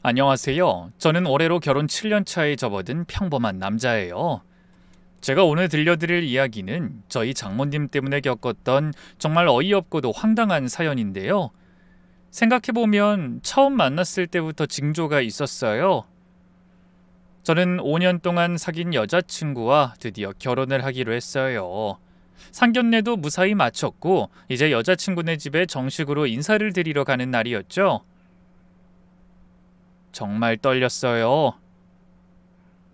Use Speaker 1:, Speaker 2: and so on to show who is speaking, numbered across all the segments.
Speaker 1: 안녕하세요. 저는 올해로 결혼 7년 차에 접어든 평범한 남자예요. 제가 오늘 들려드릴 이야기는 저희 장모님 때문에 겪었던 정말 어이없고도 황당한 사연인데요. 생각해보면 처음 만났을 때부터 징조가 있었어요. 저는 5년 동안 사귄 여자친구와 드디어 결혼을 하기로 했어요. 상견례도 무사히 마쳤고 이제 여자친구네 집에 정식으로 인사를 드리러 가는 날이었죠. 정말 떨렸어요.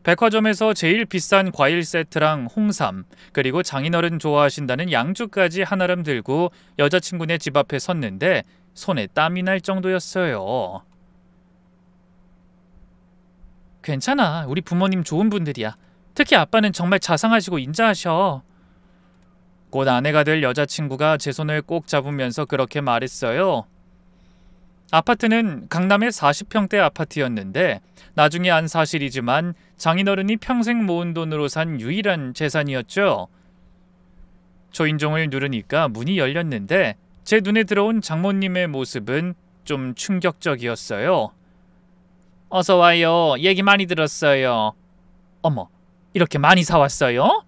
Speaker 1: 백화점에서 제일 비싼 과일 세트랑 홍삼, 그리고 장인어른 좋아하신다는 양주까지 한아름 들고 여자친구네 집 앞에 섰는데 손에 땀이 날 정도였어요. 괜찮아. 우리 부모님 좋은 분들이야. 특히 아빠는 정말 자상하시고 인자하셔. 곧 아내가 될 여자친구가 제 손을 꼭 잡으면서 그렇게 말했어요. 아파트는 강남의 40평대 아파트였는데 나중에 안 사실이지만 장인어른이 평생 모은 돈으로 산 유일한 재산이었죠. 초인종을 누르니까 문이 열렸는데 제 눈에 들어온 장모님의 모습은 좀 충격적이었어요. 어서 와요. 얘기 많이 들었어요. 어머, 이렇게 많이 사왔어요?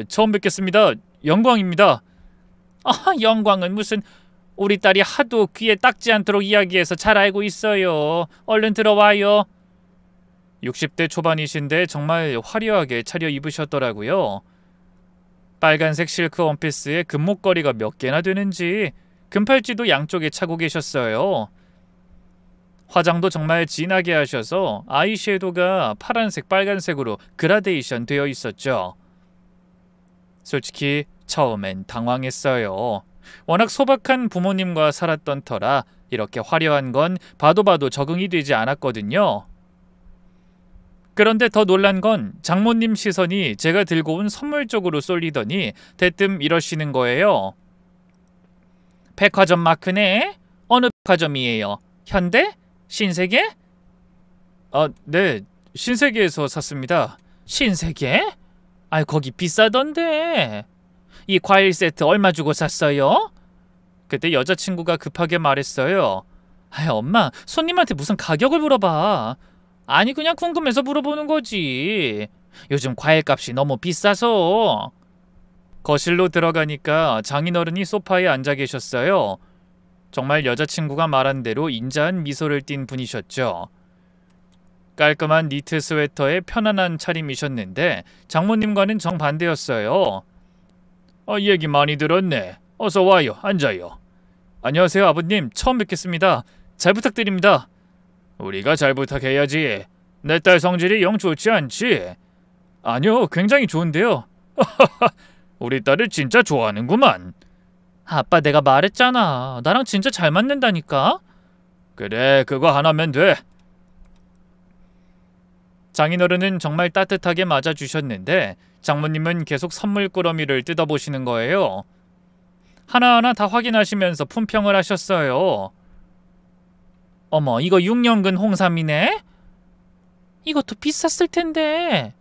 Speaker 1: 처음 뵙겠습니다. 영광입니다. 아, 영광은 무슨... 우리 딸이 하도 귀에 닦지 않도록 이야기해서 잘 알고 있어요. 얼른 들어와요. 60대 초반이신데 정말 화려하게 차려입으셨더라고요. 빨간색 실크 원피스에 금목걸이가 몇 개나 되는지 금팔찌도 양쪽에 차고 계셨어요. 화장도 정말 진하게 하셔서 아이섀도우가 파란색, 빨간색으로 그라데이션 되어 있었죠. 솔직히 처음엔 당황했어요. 워낙 소박한 부모님과 살았던 터라 이렇게 화려한 건 봐도 적응이 되지 않았거든요. 그런데 더 놀란 건 장모님 시선이 제가 들고 온 선물 쪽으로 쏠리더니 대뜸 이러시는 거예요. 백화점 마크네? 어느 백화점이에요? 현대? 신세계? 네. 신세계에서 샀습니다. 신세계? 아이, 거기 비싸던데. 이 과일 세트 얼마 주고 샀어요? 그때 여자친구가 급하게 말했어요. 아이, 엄마, 손님한테 무슨 가격을 물어봐. 아니, 그냥 궁금해서 물어보는 거지. 요즘 과일값이 너무 비싸서. 거실로 들어가니까 장인어른이 소파에 앉아 계셨어요. 정말 여자친구가 말한 대로 인자한 미소를 띤 분이셨죠. 깔끔한 니트 스웨터에 편안한 차림이셨는데 장모님과는 정반대였어요. 얘기 많이 들었네. 어서 와요. 앉아요. 안녕하세요, 아버님. 처음 뵙겠습니다. 잘 부탁드립니다. 우리가 잘 부탁해야지. 내 딸 성질이 영 좋지 않지? 아니요, 굉장히 좋은데요. 우리 딸을 진짜 좋아하는구만. 아빠, 내가 말했잖아. 나랑 진짜 잘 맞는다니까? 그래, 그거 하나면 돼. 장인어른은 정말 따뜻하게 맞아주셨는데 장모님은 계속 선물 꾸러미를 뜯어보시는 거예요. 하나하나 다 확인하시면서 품평을 하셨어요. 어머, 이거 6년근 홍삼이네? 이것도 비쌌을 텐데.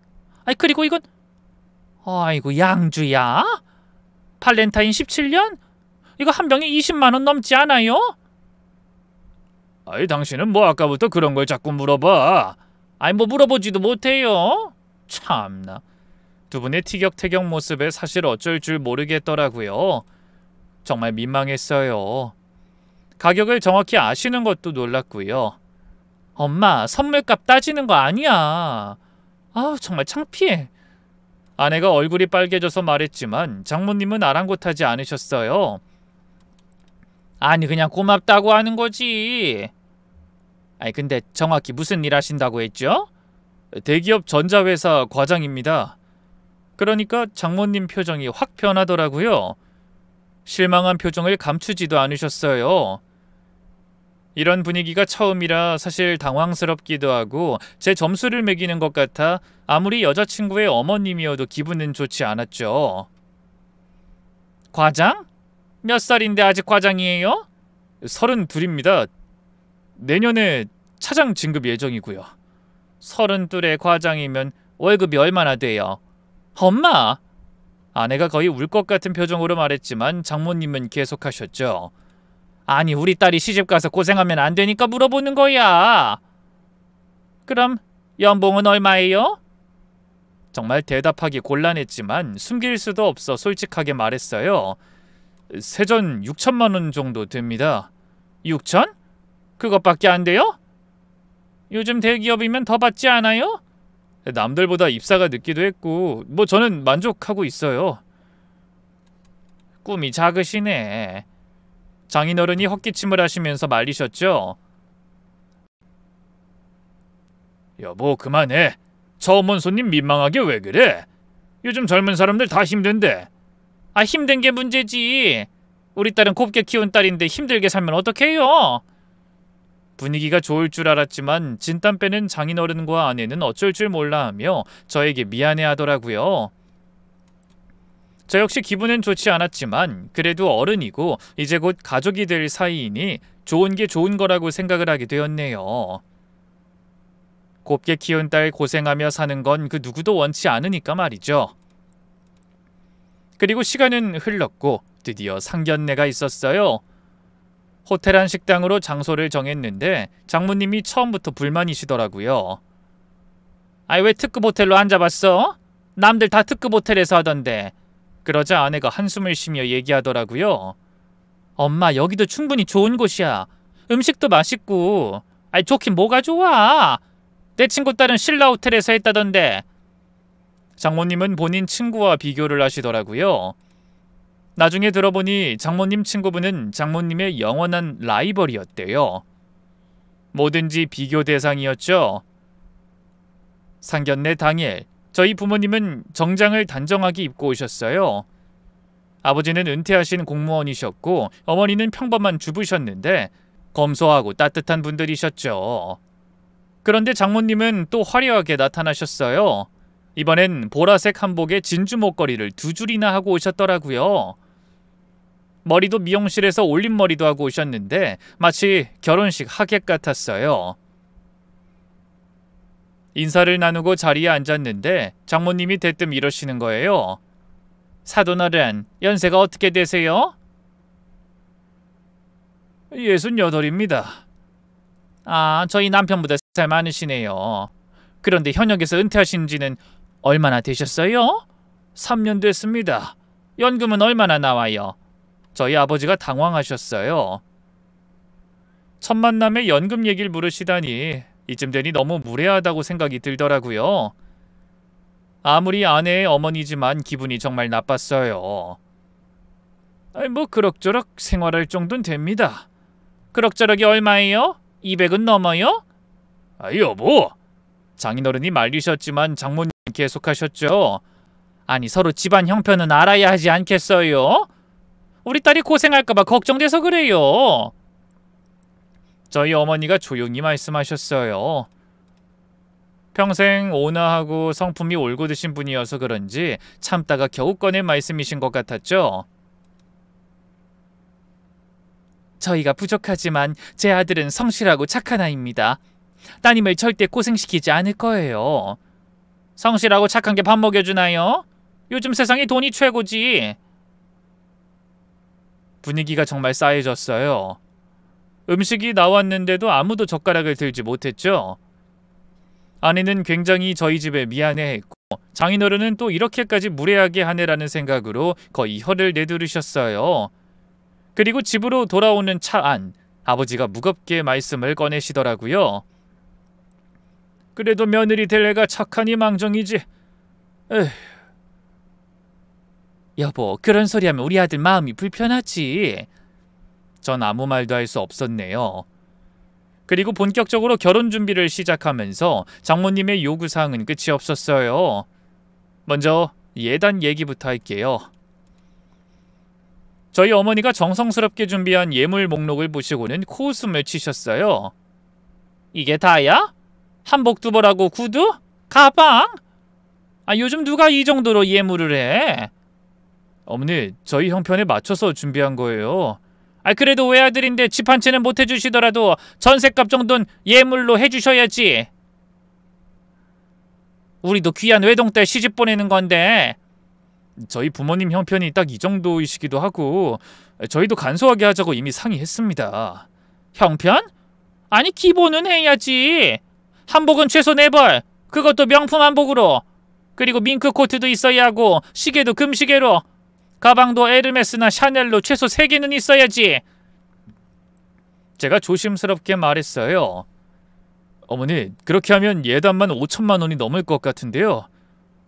Speaker 1: 아이, 그리고 이건... 아이고, 양주야? 발렌타인 17년? 이거 한 병에 20만 원 넘지 않아요? 아이, 당신은 뭐 아까부터 그런 걸 자꾸 물어봐. 아이, 뭐 물어보지도 못해요. 참나. 두 분의 티격태격 모습에 사실 어쩔 줄 모르겠더라고요. 정말 민망했어요. 가격을 정확히 아시는 것도 놀랐고요. 엄마, 선물값 따지는 거 아니야. 아우, 정말 창피해. 아내가 얼굴이 빨개져서 말했지만 장모님은 아랑곳하지 않으셨어요. 아니, 그냥 고맙다고 하는 거지. 아니, 근데 정확히 무슨 일 하신다고 했죠? 대기업 전자회사 과장입니다. 그러니까 장모님 표정이 확 변하더라고요. 실망한 표정을 감추지도 않으셨어요. 이런 분위기가 처음이라 사실 당황스럽기도 하고 제 점수를 매기는 것 같아 아무리 여자친구의 어머님이어도 기분은 좋지 않았죠. 과장? 몇 살인데 아직 과장이에요? 32입니다. 내년에 차장 진급 예정이고요. 32의 과장이면 월급이 얼마나 돼요? 엄마! 아내가 거의 울 것 같은 표정으로 말했지만 장모님은 계속하셨죠. 아니, 우리 딸이 시집가서 고생하면 안 되니까 물어보는 거야. 그럼 연봉은 얼마예요? 정말 대답하기 곤란했지만 숨길 수도 없어 솔직하게 말했어요. 세전 6천만 원 정도 됩니다. 6천? 그것밖에 안 돼요? 요즘 대기업이면 더 받지 않아요? 남들보다 입사가 늦기도 했고 뭐 저는 만족하고 있어요. 꿈이 작으시네. 장인어른이 헛기침을 하시면서 말리셨죠. 여보 그만해. 처음 온 손님 민망하게 왜 그래? 요즘 젊은 사람들 다 힘든데. 아 힘든 게 문제지. 우리 딸은 곱게 키운 딸인데 힘들게 살면 어떡해요? 분위기가 좋을 줄 알았지만 진땀 빼는 장인어른과 아내는 어쩔 줄 몰라 하며 저에게 미안해하더라고요. 저 역시 기분은 좋지 않았지만 그래도 어른이고 이제 곧 가족이 될 사이이니 좋은 게 좋은 거라고 생각을 하게 되었네요. 곱게 키운 딸 고생하며 사는 건 그 누구도 원치 않으니까 말이죠. 그리고 시간은 흘렀고 드디어 상견례가 있었어요. 호텔 한 식당으로 장소를 정했는데 장모님이 처음부터 불만이시더라고요. 아이 왜 특급 호텔로 안 잡았어? 남들 다 특급 호텔에서 하던데. 그러자 아내가 한숨을 쉬며 얘기하더라고요. 엄마 여기도 충분히 좋은 곳이야. 음식도 맛있고. 아이 좋긴 뭐가 좋아. 내 친구 딸은 신라 호텔에서 했다던데. 장모님은 본인 친구와 비교를 하시더라고요. 나중에 들어보니 장모님 친구분은 장모님의 영원한 라이벌이었대요. 뭐든지 비교 대상이었죠. 상견례 당일 저희 부모님은 정장을 단정하게 입고 오셨어요. 아버지는 은퇴하신 공무원이셨고 어머니는 평범한 주부셨는데 검소하고 따뜻한 분들이셨죠. 그런데 장모님은 또 화려하게 나타나셨어요. 이번엔 보라색 한복에 진주 목걸이를 2줄이나 하고 오셨더라고요. 머리도 미용실에서 올림머리도 하고 오셨는데 마치 결혼식 하객 같았어요. 인사를 나누고 자리에 앉았는데 장모님이 대뜸 이러시는 거예요. 사돈어른, 연세가 어떻게 되세요? 68입니다. 아, 저희 남편보다 3살 많으시네요. 그런데 현역에서 은퇴하신 지는 얼마나 되셨어요? 3년 됐습니다. 연금은 얼마나 나와요? 저희 아버지가 당황하셨어요. 첫 만남에 연금 얘기를 물으시다니 이쯤 되니 너무 무례하다고 생각이 들더라고요. 아무리 아내의 어머니지만 기분이 정말 나빴어요. 뭐 그럭저럭 생활할 정도는 됩니다. 그럭저럭이 얼마예요? 200은 넘어요? 여보! 장인어른이 말리셨지만 장모님 계속하셨죠. 아니 서로 집안 형편은 알아야 하지 않겠어요? 우리 딸이 고생할까봐 걱정돼서 그래요. 저희 어머니가 조용히 말씀하셨어요. 평생 온화하고 성품이 올곧으신 분이어서 그런지 참다가 겨우 꺼낸 말씀이신 것 같았죠. 저희가 부족하지만 제 아들은 성실하고 착한 아이입니다. 따님을 절대 고생시키지 않을 거예요. 성실하고 착한 게 밥 먹여주나요? 요즘 세상에 돈이 최고지. 분위기가 정말 싸해졌어요. 음식이 나왔는데도 아무도 젓가락을 들지 못했죠. 아내는 굉장히 저희 집에 미안해했고 장인어른은 또 이렇게까지 무례하게 하네라는 생각으로 거의 혀를 내두르셨어요. 그리고 집으로 돌아오는 차 안 아버지가 무겁게 말씀을 꺼내시더라고요. 그래도 며느리 될 애가 착하니 망정이지. 에휴. 여보, 그런 소리 하면 우리 아들 마음이 불편하지. 전 아무 말도 할 수 없었네요. 그리고 본격적으로 결혼 준비를 시작하면서 장모님의 요구사항은 끝이 없었어요. 먼저 예단 얘기부터 할게요. 저희 어머니가 정성스럽게 준비한 예물 목록을 보시고는 코웃음을 치셨어요. 이게 다야? 한복 두 벌하고 구두? 가방? 요즘 누가 이 정도로 예물을 해? 어머니, 저희 형편에 맞춰서 준비한 거예요. 그래도 외아들인데 집 한 채는 못 해주시더라도 전셋값 정도는 예물로 해주셔야지. 우리도 귀한 외동딸 시집 보내는 건데. 저희 부모님 형편이 딱 이 정도이시기도 하고 저희도 간소하게 하자고 이미 상의했습니다. 형편? 아니 기본은 해야지. 한복은 최소 4벌. 그것도 명품 한복으로. 그리고 밍크 코트도 있어야 하고 시계도 금시계로. 가방도 에르메스나 샤넬로 최소 3개는 있어야지. 제가 조심스럽게 말했어요. 어머니, 그렇게 하면 예단만 5천만 원이 넘을 것 같은데요.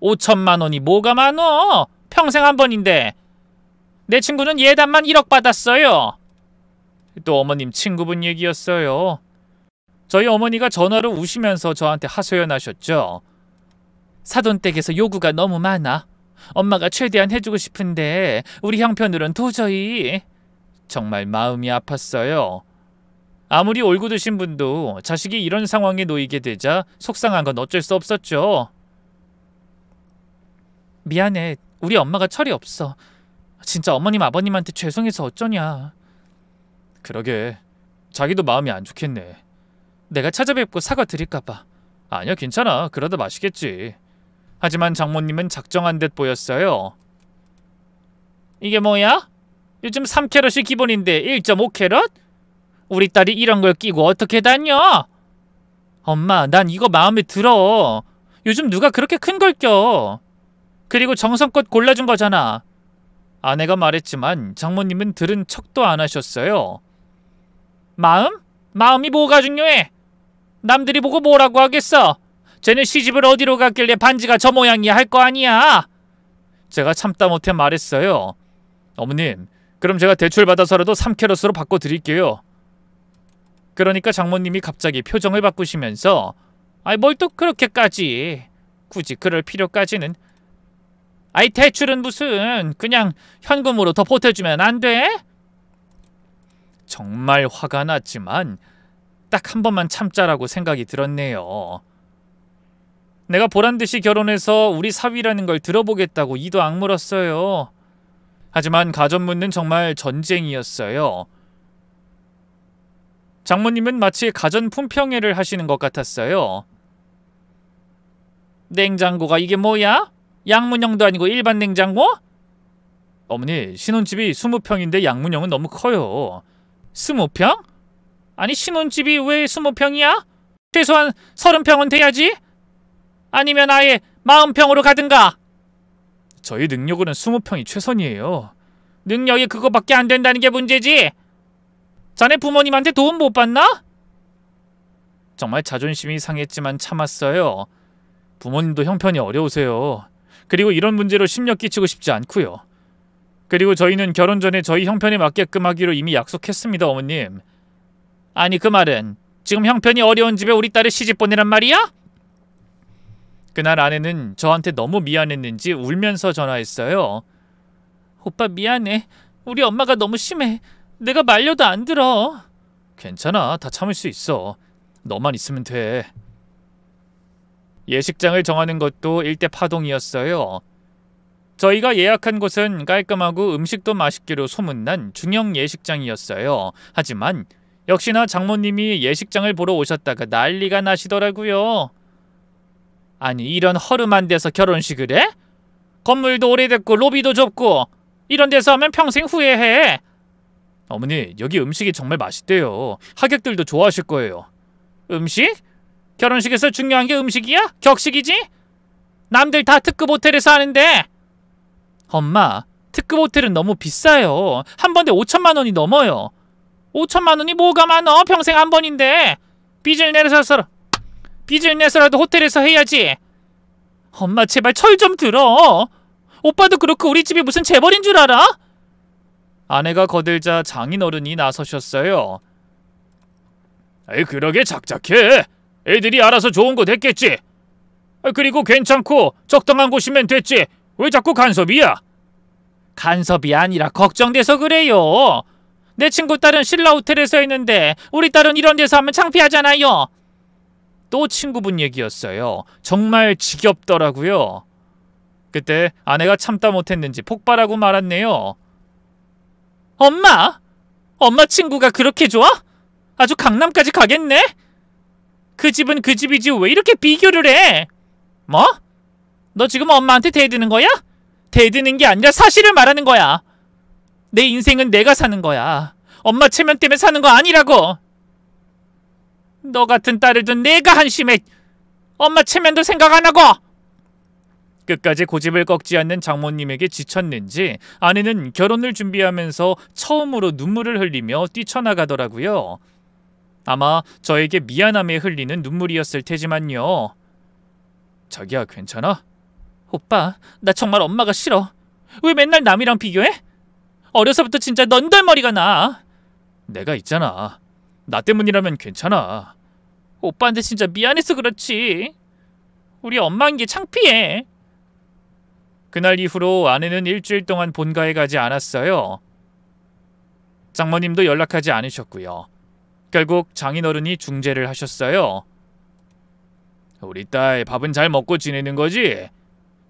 Speaker 1: 5천만 원이 뭐가 많어? 평생 한 번인데. 내 친구는 예단만 1억 받았어요. 또 어머님 친구분 얘기였어요. 저희 어머니가 전화로 우시면서 저한테 하소연하셨죠. 사돈댁에서 요구가 너무 많아. 엄마가 최대한 해주고 싶은데 우리 형편으론 도저히. 정말 마음이 아팠어요. 아무리 올고 드신 분도 자식이 이런 상황에 놓이게 되자 속상한 건 어쩔 수 없었죠. 미안해. 우리 엄마가 철이 없어. 진짜 어머님 아버님한테 죄송해서 어쩌냐. 그러게. 자기도 마음이 안 좋겠네. 내가 찾아뵙고 사과 드릴까봐. 아니야, 괜찮아. 그러다 마시겠지. 하지만 장모님은 작정한 듯 보였어요. 이게 뭐야? 요즘 3캐럿이 기본인데 1.5캐럿? 우리 딸이 이런 걸 끼고 어떻게 다녀? 엄마, 난 이거 마음에 들어. 요즘 누가 그렇게 큰 걸 껴. 그리고 정성껏 골라준 거잖아. 아내가 말했지만 장모님은 들은 척도 안 하셨어요. 마음? 마음이 뭐가 중요해? 남들이 보고 뭐라고 하겠어? 쟤는 시집을 어디로 갔길래 반지가 저 모양이야 할 거 아니야? 제가 참다 못해 말했어요. 어머님, 그럼 제가 대출 받아서라도 3캐럿으로 바꿔드릴게요. 그러니까 장모님이 갑자기 표정을 바꾸시면서 아이, 뭘 또 그렇게까지. 굳이 그럴 필요까지는. 아이, 대출은 무슨. 그냥 현금으로 더 보태주면 안 돼? 정말 화가 났지만 딱 한 번만 참자라고 생각이 들었네요. 내가 보란듯이 결혼해서 우리 사위라는 걸 들어보겠다고 이도 악물었어요. 하지만 가전문은 정말 전쟁이었어요. 장모님은 마치 가전 품평회를 하시는 것 같았어요. 냉장고가 이게 뭐야? 양문형도 아니고 일반 냉장고? 어머니, 신혼집이 20평인데 양문형은 너무 커요. 20평? 아니, 신혼집이 왜 20평이야? 최소한 30평은 돼야지? 아니면 아예 40평으로 가든가. 저희 능력으로는 20평이 최선이에요. 능력이 그거밖에 안 된다는 게 문제지. 자네 부모님한테 도움 못 받나? 정말 자존심이 상했지만 참았어요. 부모님도 형편이 어려우세요. 그리고 이런 문제로 심력 끼치고 싶지 않고요. 그리고 저희는 결혼 전에 저희 형편에 맞게끔 하기로 이미 약속했습니다, 어머님. 아니, 그 말은 지금 형편이 어려운 집에 우리 딸을 시집 보내란 말이야? 그날 아내는 저한테 너무 미안했는지 울면서 전화했어요. 오빠 미안해. 우리 엄마가 너무 심해. 내가 말려도 안 들어. 괜찮아. 다 참을 수 있어. 너만 있으면 돼. 예식장을 정하는 것도 일대 파동이었어요. 저희가 예약한 곳은 깔끔하고 음식도 맛있기로 소문난 중형 예식장이었어요. 하지만 역시나 장모님이 예식장을 보러 오셨다가 난리가 나시더라고요. 아니, 이런 허름한 데서 결혼식을 해? 건물도 오래됐고 로비도 좁고 이런 데서 하면 평생 후회해. 어머니, 여기 음식이 정말 맛있대요. 하객들도 좋아하실 거예요. 음식? 결혼식에서 중요한 게 음식이야? 격식이지? 남들 다 특급 호텔에서 하는데. 엄마, 특급 호텔은 너무 비싸요. 한 번에 5천만 원이 넘어요. 5천만 원이 뭐가 많어? 평생 한 번인데. 빚을 내서라도 호텔에서 해야지. 엄마, 제발 철 좀 들어. 오빠도 그렇고 우리 집이 무슨 재벌인 줄 알아? 아내가 거들자 장인어른이 나서셨어요. 에이, 그러게 작작해. 애들이 알아서 좋은 곳 했겠지. 그리고 괜찮고 적당한 곳이면 됐지. 왜 자꾸 간섭이야? 간섭이 아니라 걱정돼서 그래요. 내 친구 딸은 신라 호텔에서 했는데 우리 딸은 이런 데서 하면 창피하잖아요. 또 친구분 얘기였어요. 정말 지겹더라고요. 그때 아내가 참다 못했는지 폭발하고 말았네요. 엄마! 엄마 친구가 그렇게 좋아? 아주 강남까지 가겠네? 그 집은 그 집이지 왜 이렇게 비교를 해? 뭐? 너 지금 엄마한테 대드는 거야? 대드는 게 아니라 사실을 말하는 거야. 내 인생은 내가 사는 거야. 엄마 체면 때문에 사는 거 아니라고. 너 같은 딸을 둔 내가 한심해. 엄마 체면도 생각 안 하고. 끝까지 고집을 꺾지 않는 장모님에게 지쳤는지 아내는 결혼을 준비하면서 처음으로 눈물을 흘리며 뛰쳐나가더라고요. 아마 저에게 미안함에 흘리는 눈물이었을 테지만요. 자기야, 괜찮아? 오빠, 나 정말 엄마가 싫어. 왜 맨날 남이랑 비교해? 어려서부터 진짜 넌덜머리가 나. 내가 있잖아. 나 때문이라면 괜찮아. 오빠한테 진짜 미안해서 그렇지. 우리 엄마인 게 창피해. 그날 이후로 아내는 일주일 동안 본가에 가지 않았어요. 장모님도 연락하지 않으셨고요. 결국 장인어른이 중재를 하셨어요. 우리 딸 밥은 잘 먹고 지내는 거지?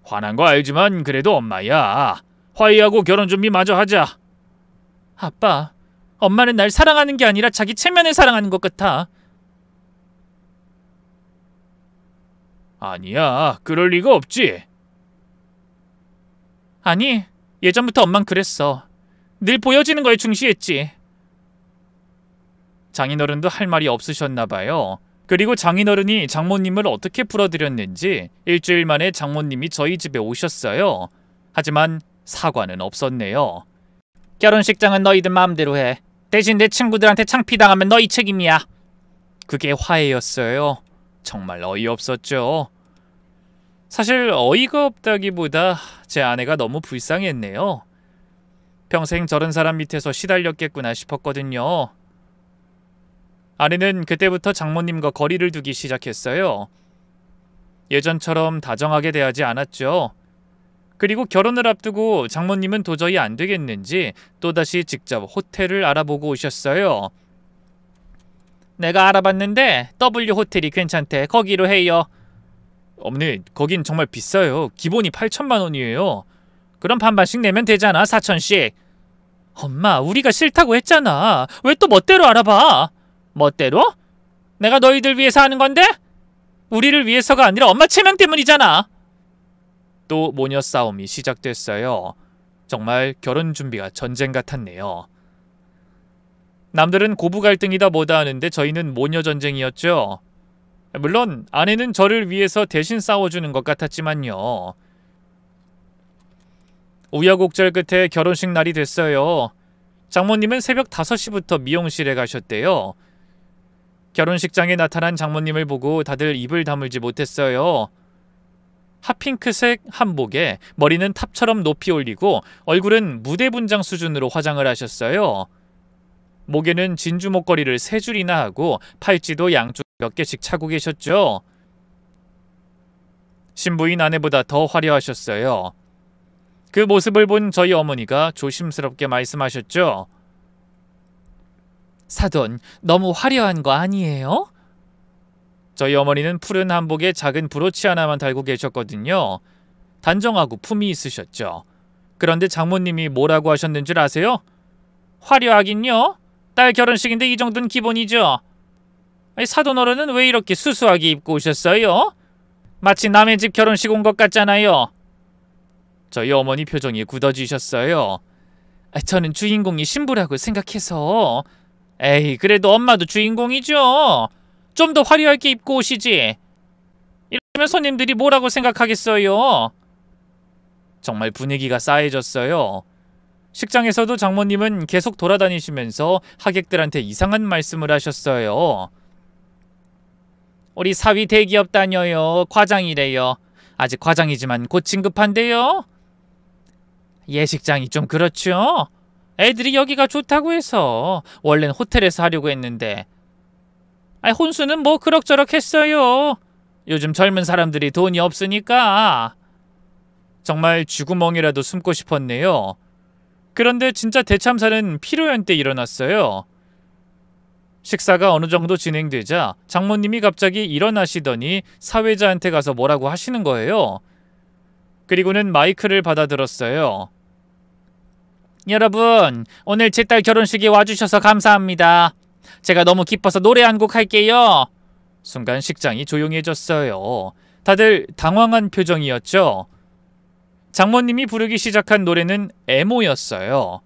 Speaker 1: 화난 거 알지만 그래도 엄마야. 화해하고 결혼 준비 마저 하자. 아빠, 엄마는 날 사랑하는 게 아니라 자기 체면을 사랑하는 것 같아. 아니야, 그럴 리가 없지. 아니, 예전부터 엄만 그랬어. 늘 보여지는 거에 중시했지. 장인어른도 할 말이 없으셨나 봐요. 그리고 장인어른이 장모님을 어떻게 풀어드렸는지 일주일 만에 장모님이 저희 집에 오셨어요. 하지만 사과는 없었네요. 결혼식장은 너희들 마음대로 해. 대신 내 친구들한테 창피당하면 너희 책임이야. 그게 화해였어요. 정말 어이없었죠. 사실 어이가 없다기보다 제 아내가 너무 불쌍했네요. 평생 저런 사람 밑에서 시달렸겠구나 싶었거든요. 아내는 그때부터 장모님과 거리를 두기 시작했어요. 예전처럼 다정하게 대하지 않았죠. 그리고 결혼을 앞두고 장모님은 도저히 안 되겠는지 또다시 직접 호텔을 알아보고 오셨어요. 내가 알아봤는데 W 호텔이 괜찮대. 거기로 해요. 어머니, 거긴 정말 비싸요. 기본이 8천만 원이에요. 그럼 반반씩 내면 되잖아. 4천씩. 엄마, 우리가 싫다고 했잖아. 왜 또 멋대로 알아봐? 멋대로? 내가 너희들 위해서 하는 건데? 우리를 위해서가 아니라 엄마 체면 때문이잖아. 또 모녀 싸움이 시작됐어요. 정말 결혼 준비가 전쟁 같았네요. 남들은 고부 갈등이다 뭐다 하는데 저희는 모녀 전쟁이었죠. 물론 아내는 저를 위해서 대신 싸워주는 것 같았지만요. 우여곡절 끝에 결혼식 날이 됐어요. 장모님은 새벽 5시부터 미용실에 가셨대요. 결혼식장에 나타난 장모님을 보고 다들 입을 다물지 못했어요. 핫핑크색 한복에 머리는 탑처럼 높이 올리고 얼굴은 무대 분장 수준으로 화장을 하셨어요. 목에는 진주 목걸이를 3줄이나 하고 팔찌도 양쪽 몇 개씩 차고 계셨죠. 신부인 아내보다 더 화려하셨어요. 그 모습을 본 저희 어머니가 조심스럽게 말씀하셨죠. 사돈, 너무 화려한 거 아니에요? 저희 어머니는 푸른 한복에 작은 브로치 하나만 달고 계셨거든요. 단정하고 품이 있으셨죠. 그런데 장모님이 뭐라고 하셨는 줄 아세요? 화려하긴요? 딸 결혼식인데 이 정도는 기본이죠. 사돈 어른은 왜 이렇게 수수하게 입고 오셨어요? 마치 남의 집 결혼식 온 것 같잖아요. 저희 어머니 표정이 굳어지셨어요. 저는 주인공이 신부라고 생각해서. 에이, 그래도 엄마도 주인공이죠. 좀 더 화려하게 입고 오시지. 이러면 손님들이 뭐라고 생각하겠어요? 정말 분위기가 싸해졌어요. 식장에서도 장모님은 계속 돌아다니시면서 하객들한테 이상한 말씀을 하셨어요. 우리 사위 대기업 다녀요. 과장이래요. 아직 과장이지만 곧 진급한대요. 예식장이 좀 그렇죠. 애들이 여기가 좋다고 해서 원래는 호텔에서 하려고 했는데 혼수는 뭐 그럭저럭 했어요. 요즘 젊은 사람들이 돈이 없으니까. 정말 쥐구멍이라도 숨고 싶었네요. 그런데 진짜 대참사는 피로연 때 일어났어요. 식사가 어느 정도 진행되자 장모님이 갑자기 일어나시더니 사회자한테 가서 뭐라고 하시는 거예요. 그리고는 마이크를 받아들었어요. 여러분, 오늘 제 딸 결혼식에 와주셔서 감사합니다. 제가 너무 기뻐서 노래 한 곡 할게요. 순간 식장이 조용해졌어요. 다들 당황한 표정이었죠. 장모님이 부르기 시작한 노래는 애모였어요.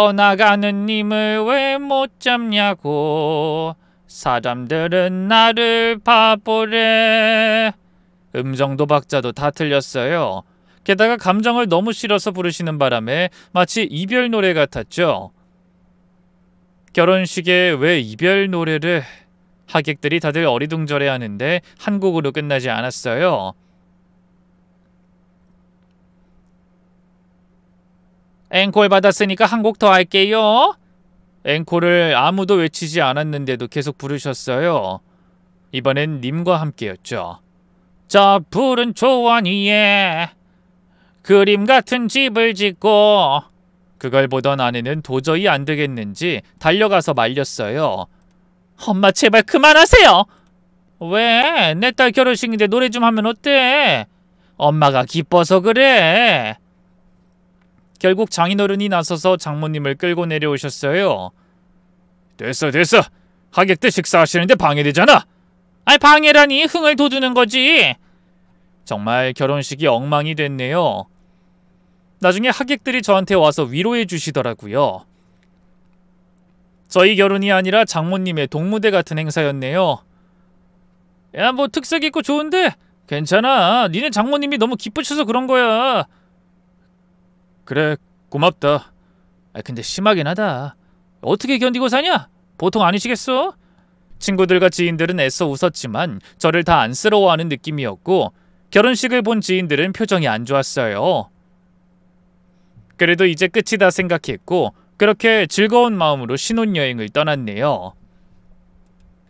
Speaker 1: 떠나가는 님을 왜 못 잡냐고. 사람들은 나를 바보래. 음정도 박자도 다 틀렸어요. 게다가 감정을 너무 실어서 부르시는 바람에 마치 이별 노래 같았죠. 결혼식에 왜 이별 노래를? 하객들이 다들 어리둥절해 하는데 한 곡으로 끝나지 않았어요. 앵콜 받았으니까 한 곡 더 할게요. 앵콜을 아무도 외치지 않았는데도 계속 부르셨어요. 이번엔 님과 함께였죠. 저 푸른 초원 위에 그림 같은 집을 짓고. 그걸 보던 아내는 도저히 안 되겠는지 달려가서 말렸어요. 엄마 제발 그만하세요. 왜? 내 딸 결혼식인데 노래 좀 하면 어때? 엄마가 기뻐서 그래. 결국 장인어른이 나서서 장모님을 끌고 내려오셨어요. 됐어. 하객들 식사하시는데 방해되잖아. 아니 방해라니, 흥을 돋우는 거지. 정말 결혼식이 엉망이 됐네요. 나중에 하객들이 저한테 와서 위로해 주시더라고요. 저희 결혼이 아니라 장모님의 동무대 같은 행사였네요. 야, 뭐 특색 있고 좋은데 괜찮아. 니네 장모님이 너무 기쁘셔서 그런 거야. 그래, 고맙다. 근데 심하긴 하다. 어떻게 견디고 사냐? 보통 아니시겠어? 친구들과 지인들은 애써 웃었지만 저를 다 안쓰러워하는 느낌이었고, 결혼식을 본 지인들은 표정이 안 좋았어요. 그래도 이제 끝이다 생각했고, 그렇게 즐거운 마음으로 신혼여행을 떠났네요.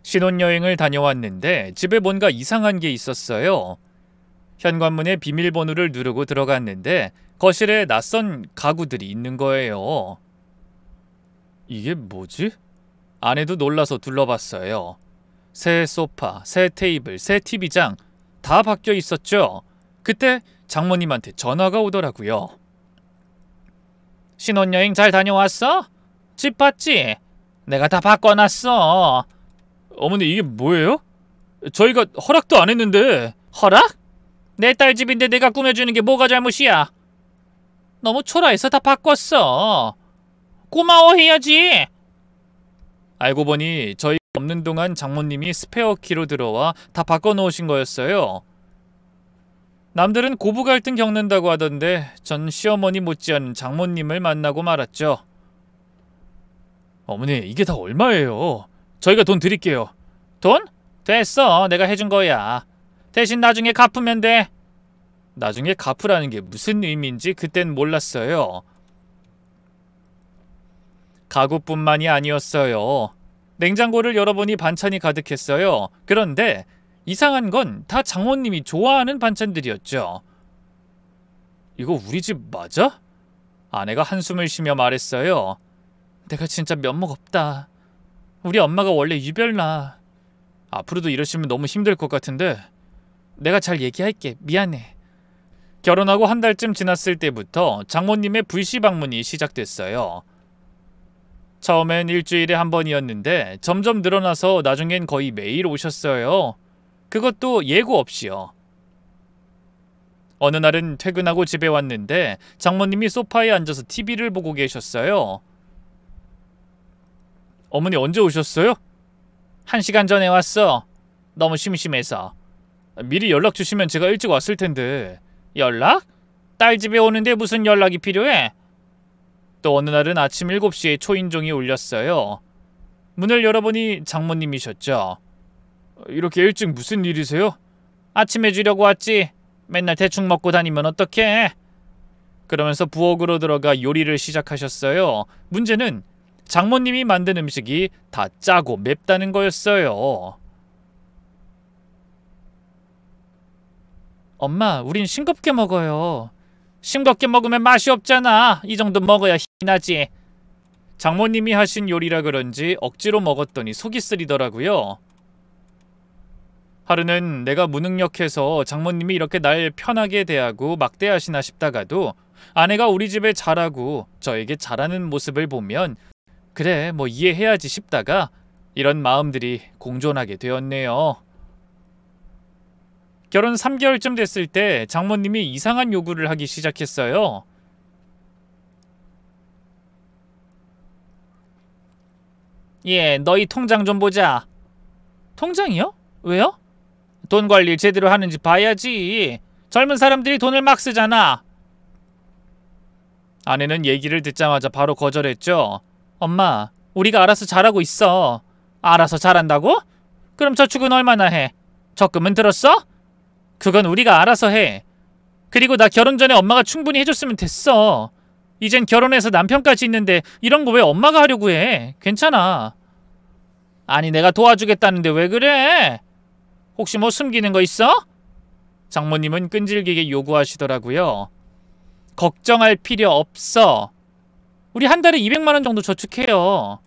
Speaker 1: 신혼여행을 다녀왔는데 집에 뭔가 이상한 게 있었어요. 현관문에 비밀번호를 누르고 들어갔는데 거실에 낯선 가구들이 있는 거예요. 이게 뭐지? 아내도 놀라서 둘러봤어요. 새 소파, 새 테이블, 새 TV장 다 바뀌어 있었죠. 그때 장모님한테 전화가 오더라고요. 신혼여행 잘 다녀왔어? 집 봤지? 내가 다 바꿔놨어. 어머니 이게 뭐예요? 저희가 허락도 안 했는데. 허락? 내 딸 집인데 내가 꾸며주는 게 뭐가 잘못이야? 너무 초라해서 다 바꿨어. 고마워해야지. 알고 보니 저희 없는 동안 장모님이 스페어 키로 들어와 다 바꿔놓으신 거였어요. 남들은 고부 갈등 겪는다고 하던데 전 시어머니 못지않은 장모님을 만나고 말았죠. 어머니 이게 다 얼마예요? 저희가 돈 드릴게요. 돈? 됐어. 내가 해준 거야. 대신 나중에 갚으면 돼. 나중에 갚으라는 게 무슨 의미인지 그땐 몰랐어요. 가구뿐만이 아니었어요. 냉장고를 열어보니 반찬이 가득했어요. 그런데 이상한 건 다 장모님이 좋아하는 반찬들이었죠. 이거 우리 집 맞아? 아내가 한숨을 쉬며 말했어요. 내가 진짜 면목 없다. 우리 엄마가 원래 유별나. 앞으로도 이러시면 너무 힘들 것 같은데 내가 잘 얘기할게. 미안해. 결혼하고 한 달쯤 지났을 때부터 장모님의 불시 방문이 시작됐어요. 처음엔 일주일에 한 번이었는데 점점 늘어나서 나중엔 거의 매일 오셨어요. 그것도 예고 없이요. 어느 날은 퇴근하고 집에 왔는데 장모님이 소파에 앉아서 TV를 보고 계셨어요. 어머니 언제 오셨어요? 1시간 전에 왔어. 너무 심심해서. 미리 연락 주시면 제가 일찍 왔을 텐데. 연락? 딸 집에 오는데 무슨 연락이 필요해? 또 어느 날은 아침 7시에 초인종이 울렸어요. 문을 열어보니 장모님이셨죠. 이렇게 일찍 무슨 일이세요? 아침에 주려고 왔지. 맨날 대충 먹고 다니면 어떡해? 그러면서 부엌으로 들어가 요리를 시작하셨어요. 문제는 장모님이 만든 음식이 다 짜고 맵다는 거였어요. 엄마, 우린 싱겁게 먹어요. 싱겁게 먹으면 맛이 없잖아. 이 정도 먹어야 힘이 나지. 장모님이 하신 요리라 그런지 억지로 먹었더니 속이 쓰리더라고요. 하루는 내가 무능력해서 장모님이 이렇게 날 편하게 대하고 막대하시나 싶다가도 아내가 우리 집에 잘하고 저에게 잘하는 모습을 보면 그래 뭐 이해해야지 싶다가 이런 마음들이 공존하게 되었네요. 결혼 3개월쯤 됐을 때 장모님이 이상한 요구를 하기 시작했어요. 예, 너희 통장 좀 보자. 통장이요? 왜요? 돈 관리 제대로 하는지 봐야지. 젊은 사람들이 돈을 막 쓰잖아. 아내는 얘기를 듣자마자 바로 거절했죠. 엄마, 우리가 알아서 잘하고 있어. 알아서 잘한다고? 그럼 저축은 얼마나 해? 적금은 들었어? 그건 우리가 알아서 해. 그리고 나 결혼 전에 엄마가 충분히 해줬으면 됐어. 이젠 결혼해서 남편까지 있는데 이런 거 왜 엄마가 하려고 해? 괜찮아. 아니, 내가 도와주겠다는데 왜 그래? 혹시 뭐 숨기는 거 있어? 장모님은 끈질기게 요구하시더라고요. 걱정할 필요 없어. 우리 한 달에 200만 원 정도 저축해요.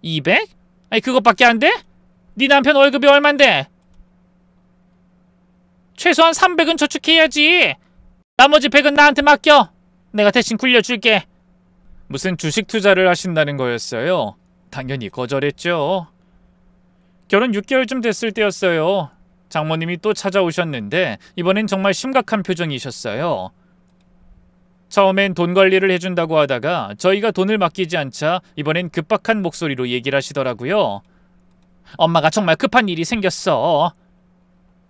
Speaker 1: 200? 아니, 그것밖에 안 돼? 네 남편 월급이 얼만데? 최소한 300은 저축해야지. 나머지 100은 나한테 맡겨. 내가 대신 굴려줄게. 무슨 주식 투자를 하신다는 거였어요. 당연히 거절했죠. 결혼 6개월쯤 됐을 때였어요. 장모님이 또 찾아오셨는데 이번엔 정말 심각한 표정이셨어요. 처음엔 돈 관리를 해준다고 하다가 저희가 돈을 맡기지 않자 이번엔 급박한 목소리로 얘기를 하시더라고요. 엄마가 정말 급한 일이 생겼어.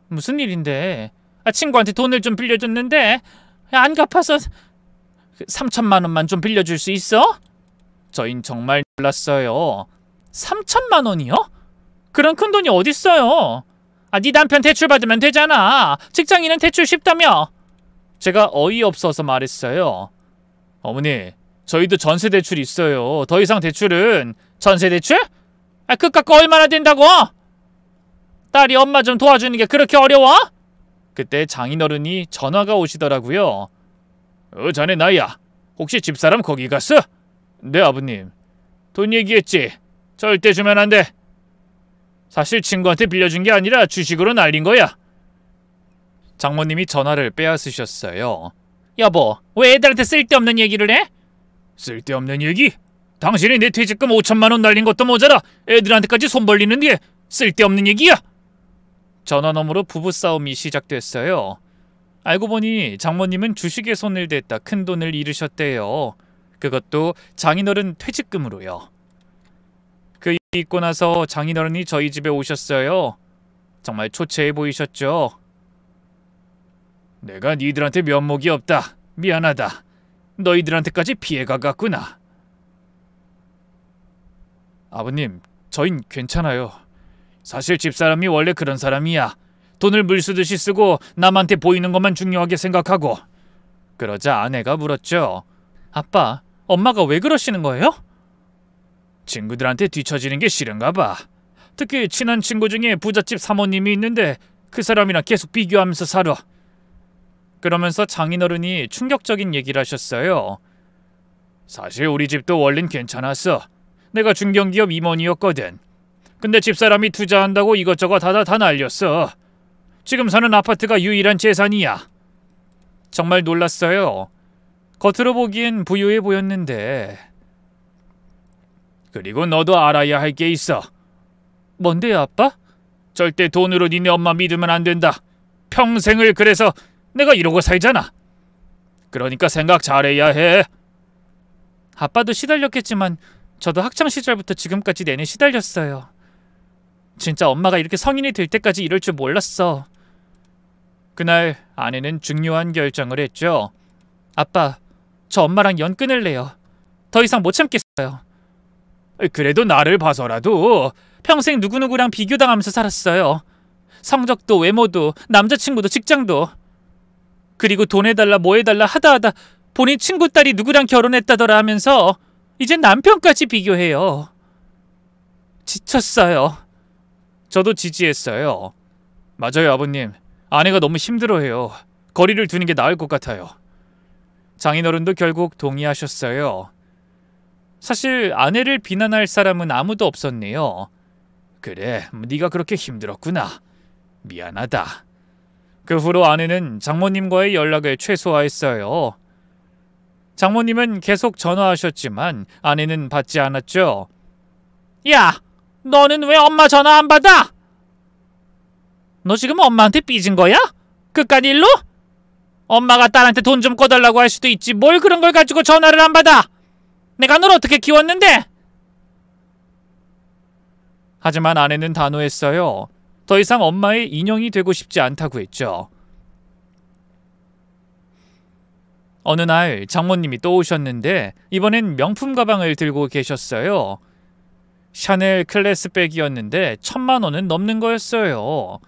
Speaker 1: 무슨 일인데? 친구한테 돈을 좀 빌려줬는데 안 갚아서 3천만 원만 좀 빌려줄 수 있어? 저흰 정말 놀랐어요. 3천만 원이요? 그런 큰 돈이 어딨어요? 네 남편 대출 받으면 되잖아. 직장인은 대출 쉽다며. 제가 어이없어서 말했어요. 어머니, 저희도 전세 대출이 있어요. 더 이상 대출은... 전세 대출? 그깟 거 얼마나 된다고? 딸이 엄마 좀 도와주는 게 그렇게 어려워? 그때 장인어른이 전화가 오시더라고요. 자네 나야. 혹시 집사람 거기 갔어? 네, 아버님. 돈 얘기했지? 절대 주면 안 돼. 사실 친구한테 빌려준 게 아니라 주식으로 날린 거야. 장모님이 전화를 빼앗으셨어요. 여보, 왜 애들한테 쓸데없는 얘기를 해? 쓸데없는 얘기? 당신이 내 퇴직금 5천만 원 날린 것도 모자라 애들한테까지 손 벌리는 게 쓸데없는 얘기야? 전화 너머로 부부싸움이 시작됐어요. 알고 보니 장모님은 주식에 손을 댔다 큰 돈을 잃으셨대요. 그것도 장인어른 퇴직금으로요. 그 일이 있고 나서 장인어른이 저희 집에 오셨어요. 정말 초췌해 보이셨죠. 내가 니들한테 면목이 없다. 미안하다. 너희들한테까지 피해가 갔구나. 아버님, 저흰 괜찮아요. 사실 집사람이 원래 그런 사람이야. 돈을 물쓰듯이 쓰고 남한테 보이는 것만 중요하게 생각하고. 그러자 아내가 물었죠. 아빠, 엄마가 왜 그러시는 거예요? 친구들한테 뒤처지는 게 싫은가 봐. 특히 친한 친구 중에 부잣집 사모님이 있는데 그 사람이랑 계속 비교하면서 살아. 그러면서 장인어른이 충격적인 얘기를 하셨어요. 사실 우리 집도 원래는 괜찮았어. 내가 중견기업 임원이었거든. 근데 집사람이 투자한다고 이것저것 다 날렸어. 지금 사는 아파트가 유일한 재산이야. 정말 놀랐어요. 겉으로 보기엔 부유해 보였는데. 그리고 너도 알아야 할 게 있어. 뭔데요, 아빠? 절대 돈으로 니네 엄마 믿으면 안 된다. 평생을 그래서 내가 이러고 살잖아. 그러니까 생각 잘해야 해. 아빠도 시달렸겠지만 저도 학창시절부터 지금까지 내내 시달렸어요. 진짜 엄마가 이렇게 성인이 될 때까지 이럴 줄 몰랐어. 그날 아내는 중요한 결정을 했죠. 아빠, 저 엄마랑 연 끊을래요. 더 이상 못 참겠어요. 그래도 나를 봐서라도 평생 누구누구랑 비교당하면서 살았어요. 성적도 외모도 남자친구도 직장도. 그리고 돈 해달라 뭐 해달라 하다 본인 친구 딸이 누구랑 결혼했다더라 하면서 이제 남편까지 비교해요. 지쳤어요. 저도 지지했어요. 맞아요, 아버님. 아내가 너무 힘들어해요. 거리를 두는 게 나을 것 같아요. 장인어른도 결국 동의하셨어요. 사실 아내를 비난할 사람은 아무도 없었네요. 그래, 네가 그렇게 힘들었구나. 미안하다. 그 후로 아내는 장모님과의 연락을 최소화했어요. 장모님은 계속 전화하셨지만 아내는 받지 않았죠. 야, 너는 왜 엄마 전화 안 받아? 너 지금 엄마한테 삐진 거야? 그깟 일로? 엄마가 딸한테 돈 좀 꺼달라고 할 수도 있지 뭘 그런 걸 가지고 전화를 안 받아? 내가 널 어떻게 키웠는데? 하지만 아내는 단호했어요. 더 이상 엄마의 인형이 되고 싶지 않다고 했죠. 어느 날 장모님이 또 오셨는데 이번엔 명품 가방을 들고 계셨어요. 샤넬 클래스백이었는데 1,000만 원은 넘는 거였어요.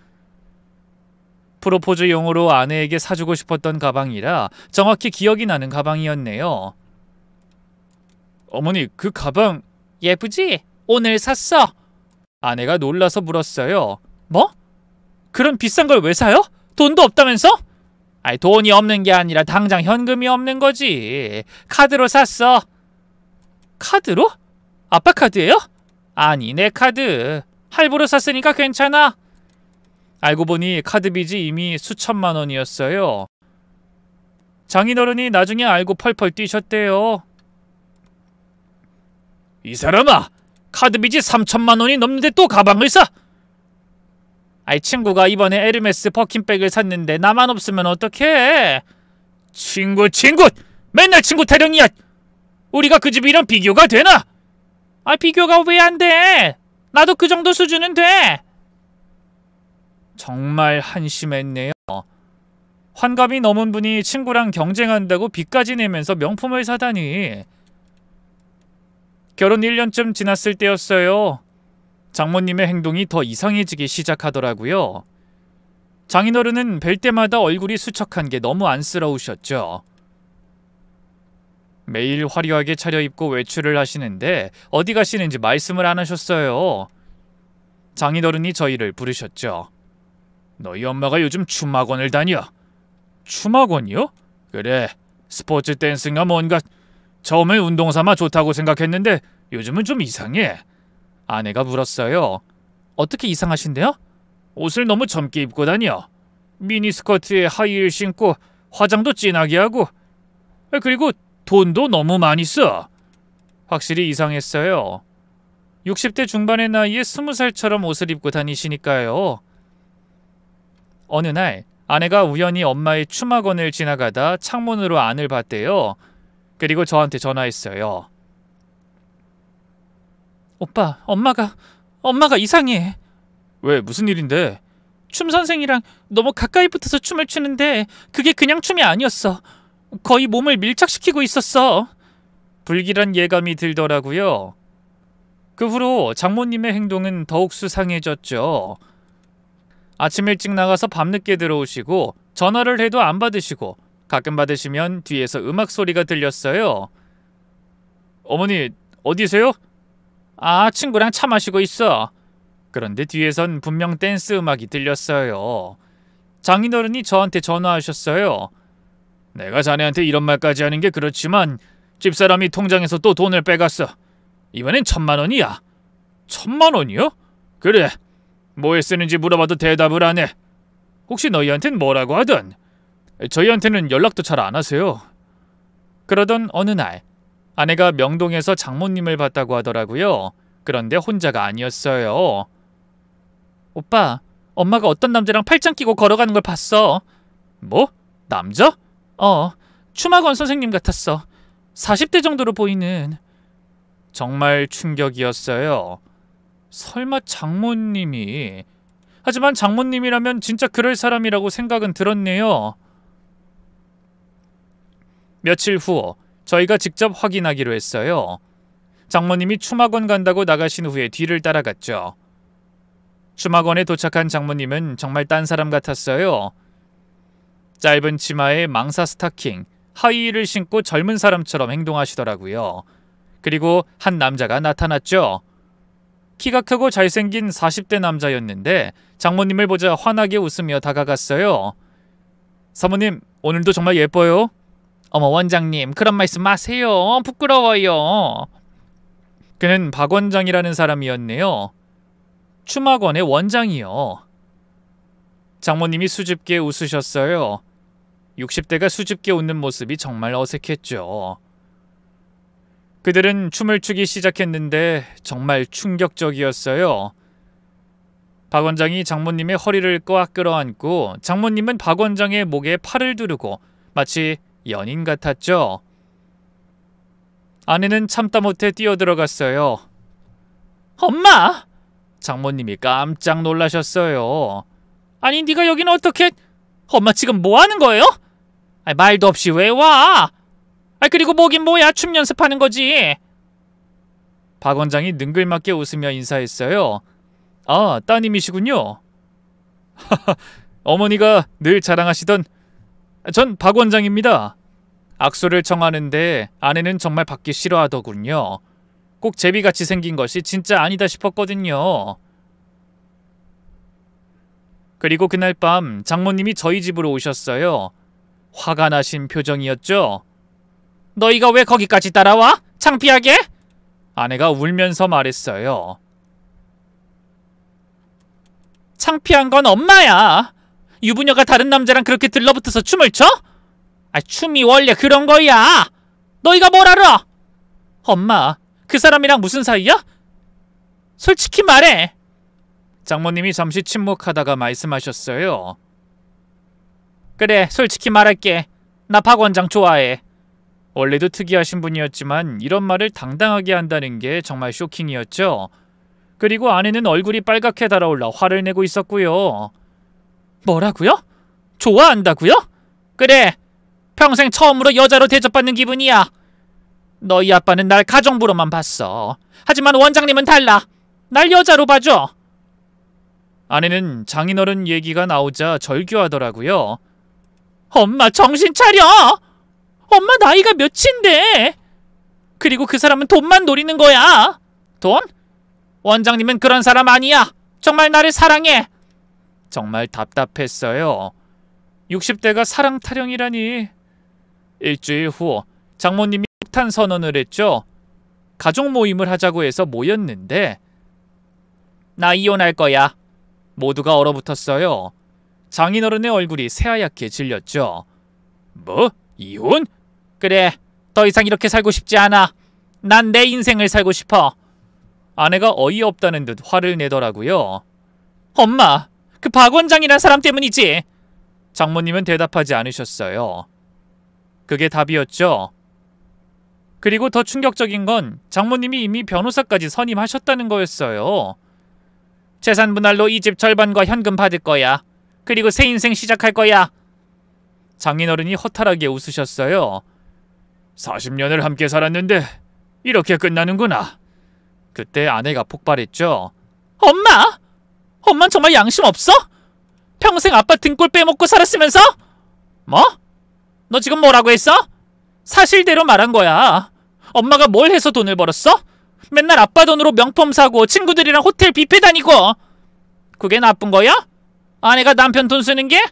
Speaker 1: 프로포즈용으로 아내에게 사주고 싶었던 가방이라 정확히 기억이 나는 가방이었네요. 어머니, 그 가방 예쁘지? 오늘 샀어. 아내가 놀라서 물었어요. 뭐? 그런 비싼 걸 왜 사요? 돈도 없다면서? 아니, 돈이 없는 게 아니라 당장 현금이 없는 거지. 카드로 샀어. 카드로? 아빠 카드예요? 아니, 내 카드. 할부로 샀으니까 괜찮아. 알고 보니 카드 빚이 이미 수천만 원이었어요. 장인어른이 나중에 알고 펄펄 뛰셨대요. 이 사람아! 카드 빚이 3천만 원이 넘는데 또 가방을 사! 아이, 친구가 이번에 에르메스 버킨백을 샀는데 나만 없으면 어떡해? 친구! 맨날 친구 타령이야! 우리가 그 집이랑 비교가 되나? 아, 비교가 왜 안 돼? 나도 그 정도 수준은 돼! 정말 한심했네요. 환갑이 넘은 분이 친구랑 경쟁한다고 빚까지 내면서 명품을 사다니. 결혼 1년쯤 지났을 때였어요. 장모님의 행동이 더 이상해지기 시작하더라고요. 장인어른은 뵐 때마다 얼굴이 수척한 게 너무 안쓰러우셨죠. 매일 화려하게 차려입고 외출을 하시는데 어디 가시는지 말씀을 안 하셨어요. 장인어른이 저희를 부르셨죠. 너희 엄마가 요즘 춤학원을 다녀. 춤학원이요? 그래, 스포츠 댄스인가 뭔가. 처음엔 운동삼아 좋다고 생각했는데 요즘은 좀 이상해. 아내가 물었어요. 어떻게 이상하신데요? 옷을 너무 젊게 입고 다녀. 미니스커트에 하이힐 신고 화장도 진하게 하고, 그리고 돈도 너무 많이 써. 확실히 이상했어요. 60대 중반의 나이에 20살처럼 옷을 입고 다니시니까요. 어느 날 아내가 우연히 엄마의 춤학원을 지나가다 창문으로 안을 봤대요. 그리고 저한테 전화했어요. 오빠, 엄마가 이상해. 왜, 무슨 일인데? 춤 선생이랑 너무 가까이 붙어서 춤을 추는데 그게 그냥 춤이 아니었어. 거의 몸을 밀착시키고 있었어. 불길한 예감이 들더라고요. 그 후로 장모님의 행동은 더욱 수상해졌죠. 아침 일찍 나가서 밤늦게 들어오시고 전화를 해도 안 받으시고 가끔 받으시면 뒤에서 음악 소리가 들렸어요. 어머니, 어디세요? 아, 친구랑 차 마시고 있어. 그런데 뒤에선 분명 댄스 음악이 들렸어요. 장인어른이 저한테 전화하셨어요. 내가 자네한테 이런 말까지 하는 게 그렇지만 집사람이 통장에서 또 돈을 빼갔어. 이번엔 1,000만 원이야. 1,000만 원이요? 그래. 뭐에 쓰는지 물어봐도 대답을 안 해. 혹시 너희한텐 뭐라고 하든? 저희한테는 연락도 잘 안 하세요. 그러던 어느 날 아내가 명동에서 장모님을 봤다고 하더라고요. 그런데 혼자가 아니었어요. 오빠, 엄마가 어떤 남자랑 팔짱 끼고 걸어가는 걸 봤어. 뭐? 남자? 춤학원 선생님 같았어. 40대 정도로 보이는. 정말 충격이었어요. 설마 장모님이... 하지만 장모님이라면 진짜 그럴 사람이라고 생각은 들었네요. 며칠 후 저희가 직접 확인하기로 했어요. 장모님이 춤학원 간다고 나가신 후에 뒤를 따라갔죠. 춤학원에 도착한 장모님은 정말 딴 사람 같았어요. 짧은 치마에 망사 스타킹, 하이힐을 신고 젊은 사람처럼 행동하시더라고요. 그리고 한 남자가 나타났죠. 키가 크고 잘생긴 40대 남자였는데 장모님을 보자 환하게 웃으며 다가갔어요. 사모님, 오늘도 정말 예뻐요. 어머, 원장님, 그런 말씀 마세요. 부끄러워요. 그는 박 원장이라는 사람이었네요. 춤학원의 원장이요. 장모님이 수줍게 웃으셨어요. 60대가 수줍게 웃는 모습이 정말 어색했죠. 그들은 춤을 추기 시작했는데 정말 충격적이었어요. 박 원장이 장모님의 허리를 꽉 끌어안고 장모님은 박 원장의 목에 팔을 두르고 마치 연인 같았죠. 아내는 참다 못해 뛰어들어갔어요. 엄마! 장모님이 깜짝 놀라셨어요. 아니 네가 여기는 어떻게... 엄마 지금 뭐 하는 거예요? 아니, 말도 없이 왜 와? 아니 그리고 뭐긴 뭐야, 춤 연습하는 거지. 박 원장이 능글맞게 웃으며 인사했어요. 아, 따님이시군요. 어머니가 늘 자랑하시던 전 박 원장입니다. 악수를 청하는데 아내는 정말 받기 싫어하더군요. 꼭 제비같이 생긴 것이 진짜 아니다 싶었거든요. 그리고 그날 밤 장모님이 저희 집으로 오셨어요. 화가 나신 표정이었죠. 너희가 왜 거기까지 따라와? 창피하게? 아내가 울면서 말했어요. 창피한 건 엄마야. 유부녀가 다른 남자랑 그렇게 들러붙어서 춤을 춰? 아, 춤이 원래 그런 거야. 너희가 뭘 알아? 엄마, 그 사람이랑 무슨 사이야? 솔직히 말해. 장모님이 잠시 침묵하다가 말씀하셨어요. 그래, 솔직히 말할게. 나 박 원장 좋아해. 원래도 특이하신 분이었지만 이런 말을 당당하게 한다는 게 정말 쇼킹이었죠. 그리고 아내는 얼굴이 빨갛게 달아올라 화를 내고 있었고요. 뭐라고요? 좋아한다고요? 그래, 평생 처음으로 여자로 대접받는 기분이야. 너희 아빠는 날 가정부로만 봤어. 하지만 원장님은 달라. 날 여자로 봐줘. 아내는 장인어른 얘기가 나오자 절규하더라고요. 엄마 정신 차려! 엄마 나이가 몇인데? 그리고 그 사람은 돈만 노리는 거야. 돈? 원장님은 그런 사람 아니야. 정말 나를 사랑해. 정말 답답했어요. 60대가 사랑 타령이라니. 일주일 후 장모님이 폭탄 선언을 했죠. 가족 모임을 하자고 해서 모였는데 나 이혼할 거야. 모두가 얼어붙었어요. 장인어른의 얼굴이 새하얗게 질렸죠. 뭐? 이혼? 그래, 더 이상 이렇게 살고 싶지 않아. 난 내 인생을 살고 싶어. 아내가 어이없다는 듯 화를 내더라고요. 엄마, 그 박 원장이란 사람 때문이지. 장모님은 대답하지 않으셨어요. 그게 답이었죠. 그리고 더 충격적인 건 장모님이 이미 변호사까지 선임하셨다는 거였어요. 재산 분할로 이 집 절반과 현금 받을 거야. 그리고 새 인생 시작할 거야. 장인어른이 허탈하게 웃으셨어요. 40년을 함께 살았는데 이렇게 끝나는구나. 그때 아내가 폭발했죠. 엄마! 엄만 정말 양심 없어? 평생 아빠 등골 빼먹고 살았으면서? 뭐? 너 지금 뭐라고 했어? 사실대로 말한 거야. 엄마가 뭘 해서 돈을 벌었어? 맨날 아빠 돈으로 명품 사고 친구들이랑 호텔 뷔페 다니고. 그게 나쁜 거야? 아내가 남편 돈 쓰는 게?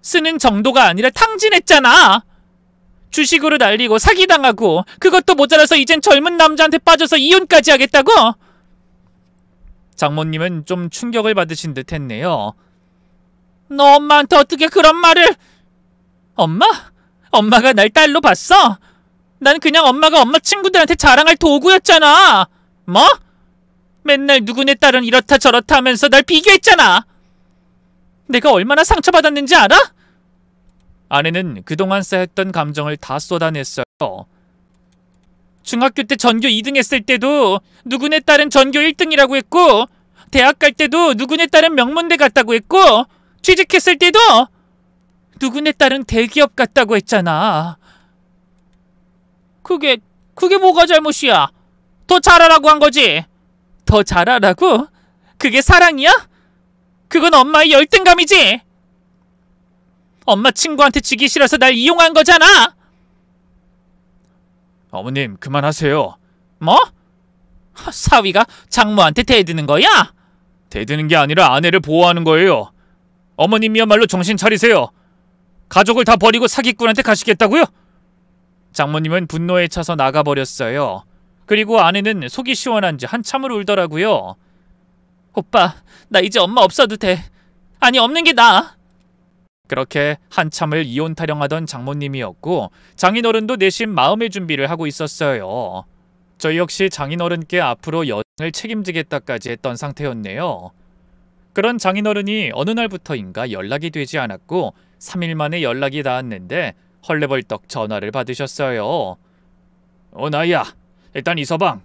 Speaker 1: 쓰는 정도가 아니라 탕진했잖아. 주식으로 날리고 사기당하고 그것도 모자라서 이젠 젊은 남자한테 빠져서 이혼까지 하겠다고? 장모님은 좀 충격을 받으신 듯 했네요. 너 엄마한테 어떻게 그런 말을... 엄마? 엄마가 날 딸로 봤어? 난 그냥 엄마가 엄마 친구들한테 자랑할 도구였잖아. 뭐? 맨날 누구네 딸은 이렇다 저렇다 하면서 날 비교했잖아. 내가 얼마나 상처받았는지 알아? 아내는 그동안 쌓였던 감정을 다 쏟아냈어요. 중학교 때 전교 2등 했을 때도 누구네 딸은 전교 1등이라고 했고, 대학 갈 때도 누구네 딸은 명문대 갔다고 했고, 취직했을 때도 누구네 딸은 대기업 갔다고 했잖아. 그게 뭐가 잘못이야? 더 잘하라고 한 거지. 더 잘하라고? 그게 사랑이야? 그건 엄마의 열등감이지. 엄마 친구한테 지기 싫어서 날 이용한 거잖아. 어머님 그만하세요. 뭐? 사위가 장모한테 대드는 거야? 대드는 게 아니라 아내를 보호하는 거예요. 어머님이야말로 정신 차리세요. 가족을 다 버리고 사기꾼한테 가시겠다고요? 장모님은 분노에 차서 나가버렸어요. 그리고 아내는 속이 시원한지 한참을 울더라고요. 오빠, 나 이제 엄마 없어도 돼. 아니, 없는 게 나아. 그렇게 한참을 이혼 타령하던 장모님이었고, 장인어른도 내심 마음의 준비를 하고 있었어요. 저희 역시 장인어른께 앞으로 여정을 책임지겠다까지 했던 상태였네요. 그런 장인어른이 어느 날부터인가 연락이 되지 않았고 3일 만에 연락이 닿았는데 헐레벌떡 전화를 받으셨어요. 나야. 일단 이서방,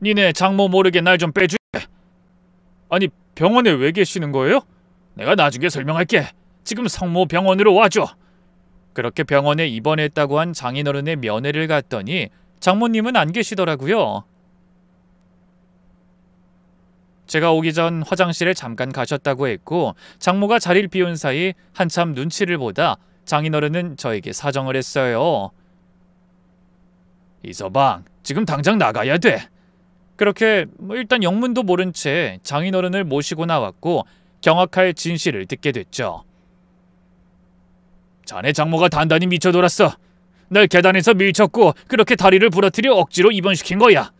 Speaker 1: 니네 장모 모르게 날 좀 빼주게. 아니, 병원에 왜 계시는 거예요? 내가 나중에 설명할게. 지금 성모 병원으로 와줘. 그렇게 병원에 입원했다고 한 장인어른의 면회를 갔더니 장모님은 안 계시더라고요. 제가 오기 전 화장실에 잠깐 가셨다고 했고 장모가 자리를 비운 사이 한참 눈치를 보다 장인어른은 저에게 사정을 했어요. 이서방, 지금 당장 나가야 돼. 그렇게 일단 영문도 모른 채 장인어른을 모시고 나왔고 경악할 진실을 듣게 됐죠. 자네 장모가 단단히 미쳐돌았어. 날 계단에서 밀쳤고 그렇게 다리를 부러뜨려 억지로 입원시킨 거야.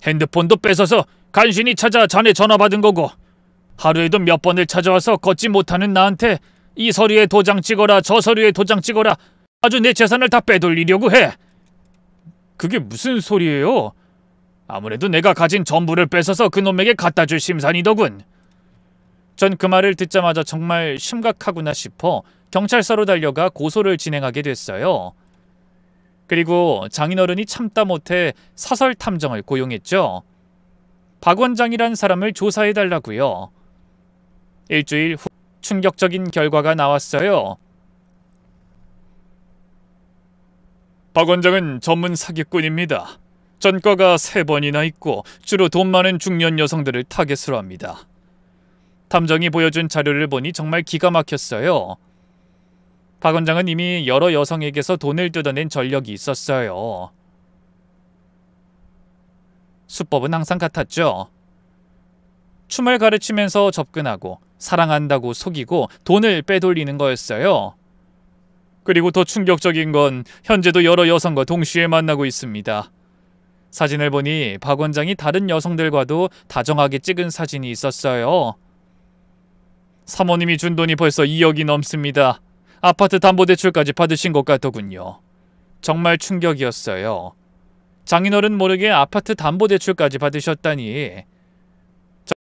Speaker 1: 핸드폰도 뺏어서 간신히 찾아 자네 전화 받은 거고 하루에도 몇 번을 찾아와서 걷지 못하는 나한테 이 서류에 도장 찍어라 저 서류에 도장 찍어라 아주 내 재산을 다 빼돌리려고 해. 그게 무슨 소리예요? 아무래도 내가 가진 전부를 뺏어서 그놈에게 갖다 줄 심산이더군. 전 그 말을 듣자마자 정말 심각하구나 싶어 경찰서로 달려가 고소를 진행하게 됐어요. 그리고 장인어른이 참다 못해 사설 탐정을 고용했죠. 박 원장이란 사람을 조사해달라고요. 일주일 후 충격적인 결과가 나왔어요. 박 원장은 전문 사기꾼입니다. 전과가 3번이나 있고 주로 돈 많은 중년 여성들을 타겟으로 합니다. 탐정이 보여준 자료를 보니 정말 기가 막혔어요. 박 원장은 이미 여러 여성에게서 돈을 뜯어낸 전력이 있었어요. 수법은 항상 같았죠. 춤을 가르치면서 접근하고 사랑한다고 속이고 돈을 빼돌리는 거였어요. 그리고 더 충격적인 건 현재도 여러 여성과 동시에 만나고 있습니다. 사진을 보니 박 원장이 다른 여성들과도 다정하게 찍은 사진이 있었어요. 사모님이 준 돈이 벌써 2억이 넘습니다. 아파트 담보대출까지 받으신 것 같더군요. 정말 충격이었어요. 장인어른 모르게 아파트 담보대출까지 받으셨다니.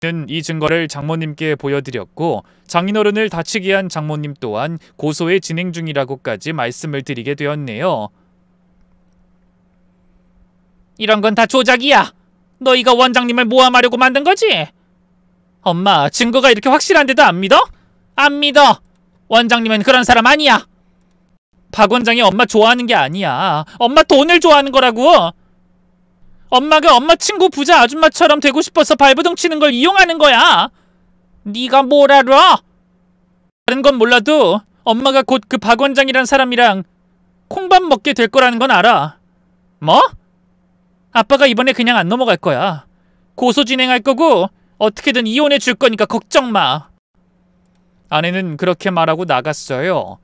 Speaker 1: 저는 이 증거를 장모님께 보여드렸고 장인어른을 다치게 한 장모님 또한 고소에 진행 중이라고까지 말씀을 드리게 되었네요. 이런 건 다 조작이야. 너희가 원장님을 모함하려고 만든 거지? 엄마, 증거가 이렇게 확실한데도 안 믿어? 안 믿어. 원장님은 그런 사람 아니야. 박 원장이 엄마 좋아하는 게 아니야. 엄마 돈을 좋아하는 거라고. 엄마가 엄마 친구 부자 아줌마처럼 되고 싶어서 발버둥 치는 걸 이용하는 거야. 네가 뭘 알아? 다른 건 몰라도 엄마가 곧 그 박 원장이란 사람이랑 콩밥 먹게 될 거라는 건 알아. 뭐? 아빠가 이번에 그냥 안 넘어갈 거야. 고소 진행할 거고 어떻게든 이혼해 줄 거니까 걱정 마. 아내는 그렇게 말하고 나갔어요.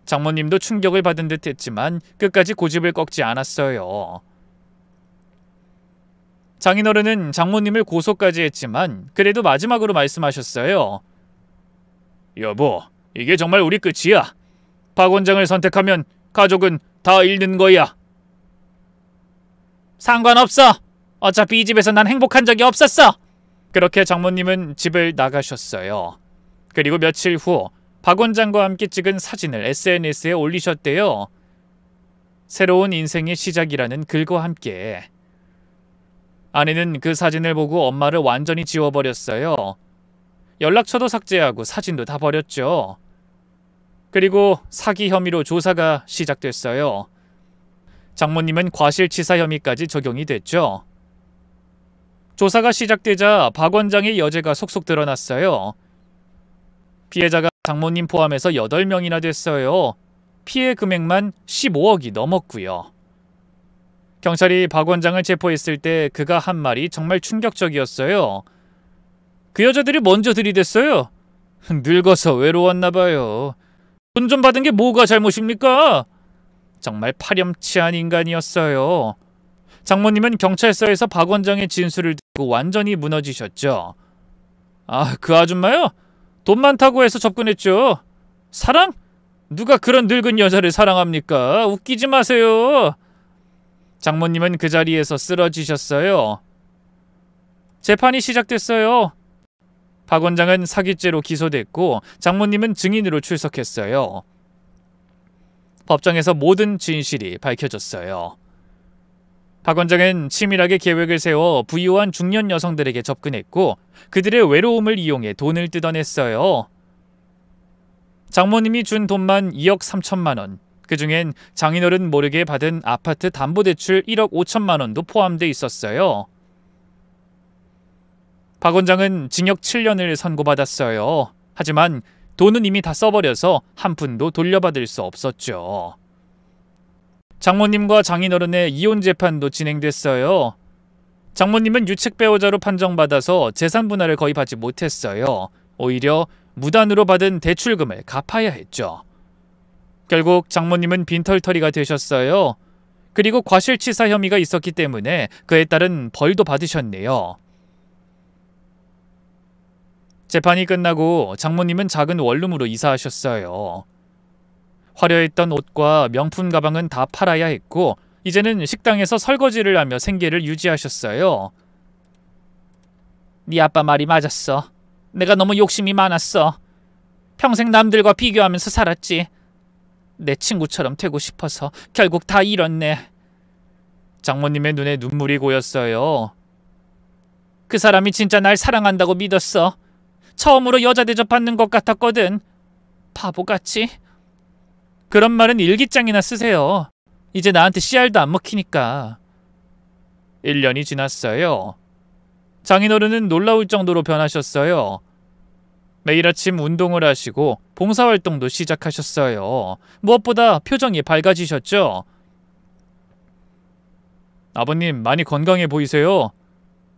Speaker 1: 장모님도 충격을 받은 듯 했지만 끝까지 고집을 꺾지 않았어요. 장인어른은 장모님을 고소까지 했지만 그래도 마지막으로 말씀하셨어요. 여보, 이게 정말 우리 끝이야. 박 원장을 선택하면 가족은 다 잃는 거야. 상관없어. 어차피 이 집에서 난 행복한 적이 없었어. 그렇게 장모님은 집을 나가셨어요. 그리고 며칠 후 박 원장과 함께 찍은 사진을 SNS에 올리셨대요. 새로운 인생의 시작이라는 글과 함께. 아내는 그 사진을 보고 엄마를 완전히 지워버렸어요. 연락처도 삭제하고 사진도 다 버렸죠. 그리고 사기 혐의로 조사가 시작됐어요. 장모님은 과실치사 혐의까지 적용이 됐죠. 조사가 시작되자 박 원장의 여죄가 속속 드러났어요. 피해자가 장모님 포함해서 8명이나 됐어요. 피해 금액만 15억이 넘었고요. 경찰이 박 원장을 체포했을 때 그가 한 말이 정말 충격적이었어요. 그 여자들이 먼저 들이댔어요. 늙어서 외로웠나 봐요. 돈 좀 받은 게 뭐가 잘못입니까? 정말 파렴치한 인간이었어요. 장모님은 경찰서에서 박 원장의 진술을 듣고 완전히 무너지셨죠. 아, 그 아줌마요? 돈 많다고 해서 접근했죠. 사랑? 누가 그런 늙은 여자를 사랑합니까? 웃기지 마세요. 장모님은 그 자리에서 쓰러지셨어요. 재판이 시작됐어요. 박 원장은 사기죄로 기소됐고 장모님은 증인으로 출석했어요. 법정에서 모든 진실이 밝혀졌어요. 박 원장은 치밀하게 계획을 세워 부유한 중년 여성들에게 접근했고 그들의 외로움을 이용해 돈을 뜯어냈어요. 장모님이 준 돈만 2억 3천만 원. 그중엔 장인어른 모르게 받은 아파트 담보대출 1억 5천만 원도 포함돼 있었어요. 박 원장은 징역 7년을 선고받았어요. 하지만 돈은 이미 다 써버려서 한 푼도 돌려받을 수 없었죠. 장모님과 장인어른의 이혼 재판도 진행됐어요. 장모님은 유책 배우자로 판정받아서 재산 분할을 거의 받지 못했어요. 오히려 무단으로 받은 대출금을 갚아야 했죠. 결국 장모님은 빈털터리가 되셨어요. 그리고 과실치사 혐의가 있었기 때문에 그에 따른 벌도 받으셨네요. 재판이 끝나고 장모님은 작은 원룸으로 이사하셨어요. 화려했던 옷과 명품 가방은 다 팔아야 했고 이제는 식당에서 설거지를 하며 생계를 유지하셨어요. 네 아빠 말이 맞았어. 내가 너무 욕심이 많았어. 평생 남들과 비교하면서 살았지. 내 친구처럼 되고 싶어서 결국 다 잃었네. 장모님의 눈에 눈물이 고였어요. 그 사람이 진짜 날 사랑한다고 믿었어. 처음으로 여자 대접받는 것 같았거든. 바보같이. 그런 말은 일기장이나 쓰세요. 이제 나한테 씨알도 안 먹히니까. 1년이 지났어요. 장인어른은 놀라울 정도로 변하셨어요. 매일 아침 운동을 하시고 봉사활동도 시작하셨어요. 무엇보다 표정이 밝아지셨죠? 아버님 많이 건강해 보이세요.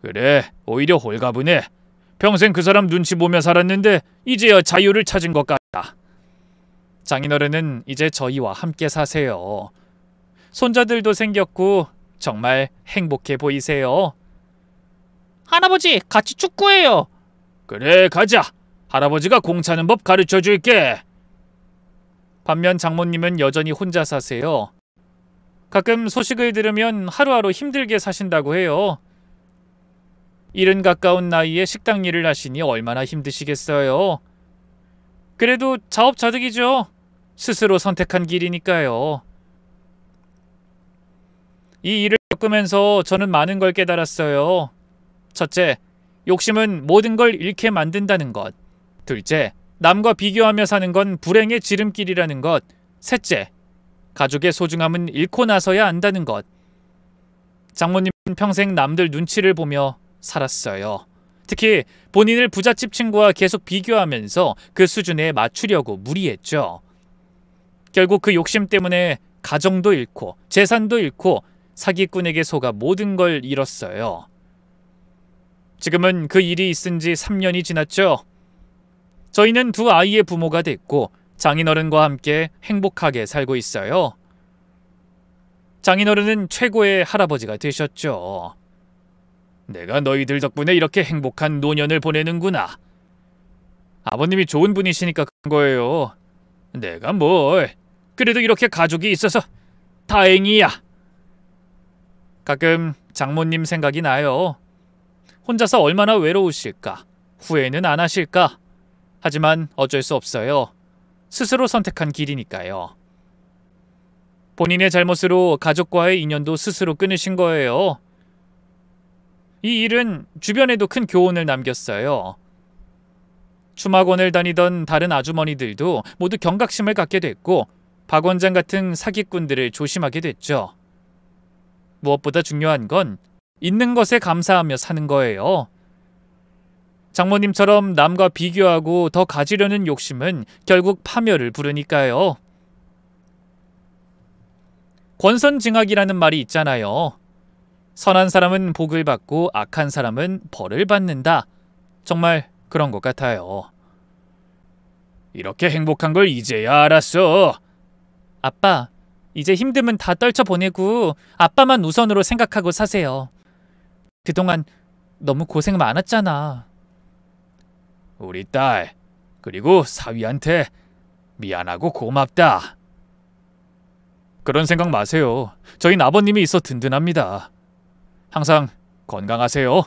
Speaker 1: 그래, 오히려 홀가분해. 평생 그 사람 눈치 보며 살았는데 이제야 자유를 찾은 것 같다. 장인어른은 이제 저희와 함께 사세요. 손자들도 생겼고 정말 행복해 보이세요. 할아버지, 같이 축구해요. 그래, 가자. 할아버지가 공 차는 법 가르쳐 줄게. 반면 장모님은 여전히 혼자 사세요. 가끔 소식을 들으면 하루하루 힘들게 사신다고 해요. 70 가까운 나이에 식당 일을 하시니 얼마나 힘드시겠어요. 그래도 자업자득이죠. 스스로 선택한 길이니까요. 이 일을 겪으면서 저는 많은 걸 깨달았어요. 첫째, 욕심은 모든 걸 잃게 만든다는 것. 둘째, 남과 비교하며 사는 건 불행의 지름길이라는 것. 셋째, 가족의 소중함은 잃고 나서야 안다는 것. 장모님은 평생 남들 눈치를 보며 살았어요. 특히 본인을 부잣집 친구와 계속 비교하면서 그 수준에 맞추려고 무리했죠. 결국 그 욕심 때문에 가정도 잃고 재산도 잃고 사기꾼에게 속아 모든 걸 잃었어요. 지금은 그 일이 있은 지 3년이 지났죠. 저희는 두 아이의 부모가 됐고 장인어른과 함께 행복하게 살고 있어요. 장인어른은 최고의 할아버지가 되셨죠. 내가 너희들 덕분에 이렇게 행복한 노년을 보내는구나. 아버님이 좋은 분이시니까 그런 거예요. 내가 뭘. 그래도 이렇게 가족이 있어서 다행이야. 가끔 장모님 생각이 나요. 혼자서 얼마나 외로우실까. 후회는 안 하실까. 하지만 어쩔 수 없어요. 스스로 선택한 길이니까요. 본인의 잘못으로 가족과의 인연도 스스로 끊으신 거예요. 이 일은 주변에도 큰 교훈을 남겼어요. 추막원을 다니던 다른 아주머니들도 모두 경각심을 갖게 됐고 박 원장 같은 사기꾼들을 조심하게 됐죠. 무엇보다 중요한 건 있는 것에 감사하며 사는 거예요. 장모님처럼 남과 비교하고 더 가지려는 욕심은 결국 파멸을 부르니까요. 권선징악이라는 말이 있잖아요. 선한 사람은 복을 받고 악한 사람은 벌을 받는다. 정말 그런 것 같아요. 이렇게 행복한 걸 이제야 알았어. 아빠, 이제 힘듦은 다 떨쳐보내고 아빠만 우선으로 생각하고 사세요. 그동안 너무 고생 많았잖아. 우리 딸, 그리고 사위한테 미안하고 고맙다. 그런 생각 마세요. 저희 아버님이 있어 든든합니다. 항상 건강하세요.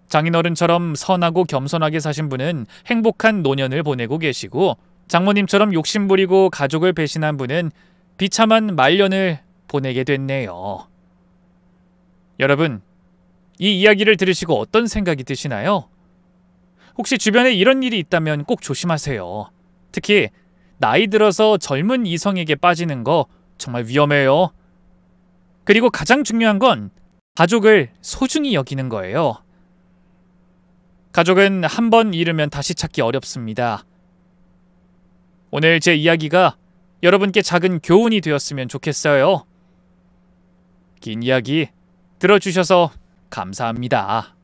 Speaker 1: 장인어른처럼 선하고 겸손하게 사신 분은 행복한 노년을 보내고 계시고 장모님처럼 욕심부리고 가족을 배신한 분은 비참한 말년을 보내게 됐네요. 여러분, 이 이야기를 들으시고 어떤 생각이 드시나요? 혹시 주변에 이런 일이 있다면 꼭 조심하세요. 특히 나이 들어서 젊은 이성에게 빠지는 거 정말 위험해요. 그리고 가장 중요한 건 가족을 소중히 여기는 거예요. 가족은 한 번 잃으면 다시 찾기 어렵습니다. 오늘 제 이야기가 여러분께 작은 교훈이 되었으면 좋겠어요. 긴 이야기 들어주셔서 감사합니다.